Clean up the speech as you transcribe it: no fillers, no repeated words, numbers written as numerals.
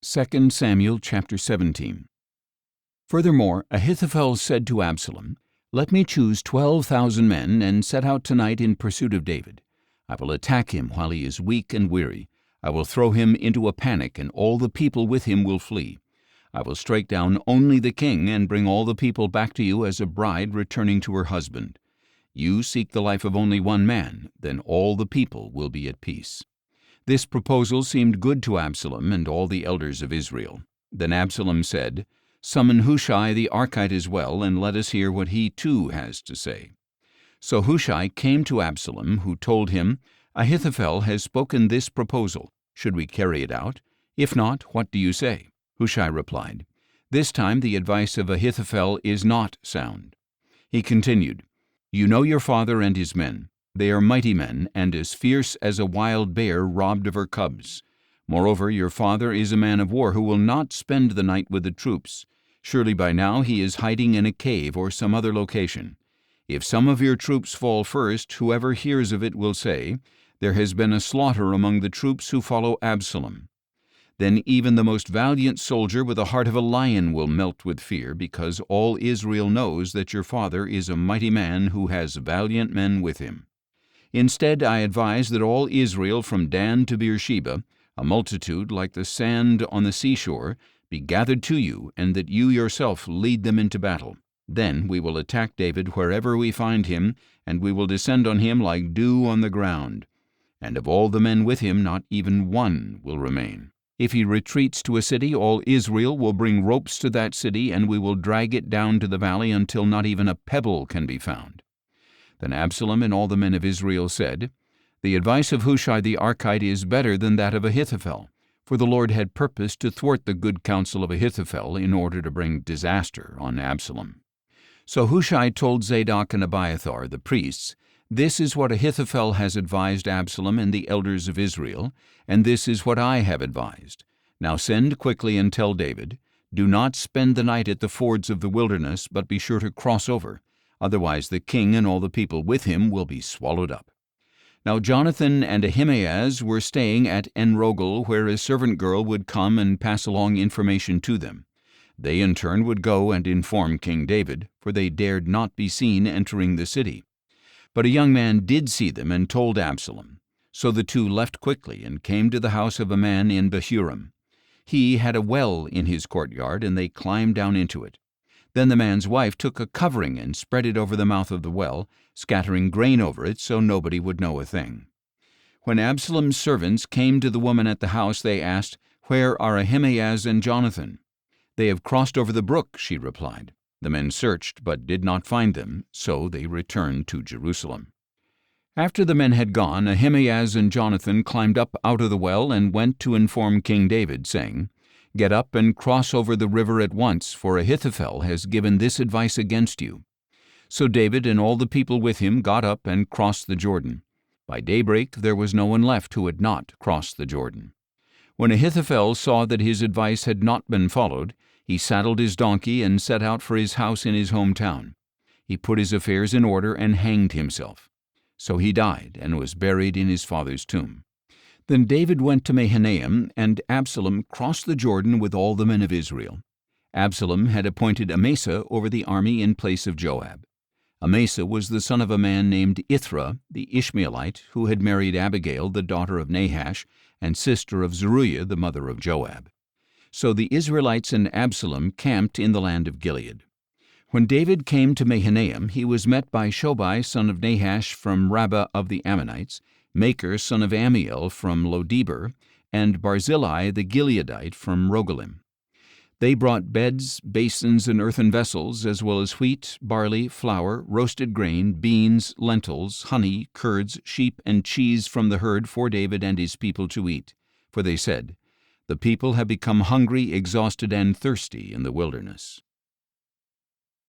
2 Samuel chapter 17. Furthermore, Ahithophel said to Absalom, "Let me choose 12,000 men and set out tonight in pursuit of David. I will attack him while he is weak and weary. I will throw him into a panic, and all the people with him will flee. I will strike down only the king and bring all the people back to you as a bride returning to her husband. You seek the life of only one man, then all the people will be at peace." This proposal seemed good to Absalom and all the elders of Israel. Then Absalom said, "Summon Hushai the Archite as well, and let us hear what he too has to say." So Hushai came to Absalom, who told him, "Ahithophel has spoken this proposal. Should we carry it out? If not, what do you say?" Hushai replied, "This time the advice of Ahithophel is not sound." He continued, "You know your father and his men. They are mighty men, and as fierce as a wild bear robbed of her cubs. Moreover, your father is a man of war who will not spend the night with the troops. Surely by now he is hiding in a cave or some other location. If some of your troops fall first, whoever hears of it will say, 'There has been a slaughter among the troops who follow Absalom.' Then even the most valiant soldier with the heart of a lion will melt with fear, because all Israel knows that your father is a mighty man who has valiant men with him. Instead, I advise that all Israel from Dan to Beersheba, a multitude like the sand on the seashore, be gathered to you, and that you yourself lead them into battle. Then we will attack David wherever we find him, and we will descend on him like dew on the ground. And of all the men with him, not even one will remain. If he retreats to a city, all Israel will bring ropes to that city, and we will drag it down to the valley until not even a pebble can be found." Then Absalom and all the men of Israel said, "The advice of Hushai the Archite is better than that of Ahithophel," for the Lord had purposed to thwart the good counsel of Ahithophel in order to bring disaster on Absalom. So Hushai told Zadok and Abiathar, the priests, "This is what Ahithophel has advised Absalom and the elders of Israel, and this is what I have advised. Now send quickly and tell David, 'Do not spend the night at the fords of the wilderness, but be sure to cross over. Otherwise the king and all the people with him will be swallowed up.'" Now Jonathan and Ahimaaz were staying at En-rogel, where a servant girl would come and pass along information to them. They in turn would go and inform King David, for they dared not be seen entering the city. But a young man did see them and told Absalom. So the two left quickly and came to the house of a man in Bahurim. He had a well in his courtyard, and they climbed down into it. Then the man's wife took a covering and spread it over the mouth of the well, scattering grain over it so nobody would know a thing. When Absalom's servants came to the woman at the house, they asked, "Where are Ahimaaz and Jonathan?" "They have crossed over the brook," she replied. The men searched, but did not find them, so they returned to Jerusalem. After the men had gone, Ahimaaz and Jonathan climbed up out of the well and went to inform King David, saying, "Get up and cross over the river at once, for Ahithophel has given this advice against you." So David and all the people with him got up and crossed the Jordan. By daybreak there was no one left who had not crossed the Jordan. When Ahithophel saw that his advice had not been followed, he saddled his donkey and set out for his house in his hometown. He put his affairs in order and hanged himself. So he died and was buried in his father's tomb. Then David went to Mahanaim, and Absalom crossed the Jordan with all the men of Israel. Absalom had appointed Amasa over the army in place of Joab. Amasa was the son of a man named Ithra, the Ishmaelite, who had married Abigail, the daughter of Nahash, and sister of Zeruiah, the mother of Joab. So the Israelites and Absalom camped in the land of Gilead. When David came to Mahanaim, he was met by Shobai, son of Nahash from Rabbah of the Ammonites, Makir, son of Ammiel from Lodebar, and Barzillai the Gileadite from Rogelim. They brought beds, basins, and earthen vessels, as well as wheat, barley, flour, roasted grain, beans, lentils, honey, curds, sheep, and cheese from the herd for David and his people to eat. For they said, "The people have become hungry, exhausted, and thirsty in the wilderness."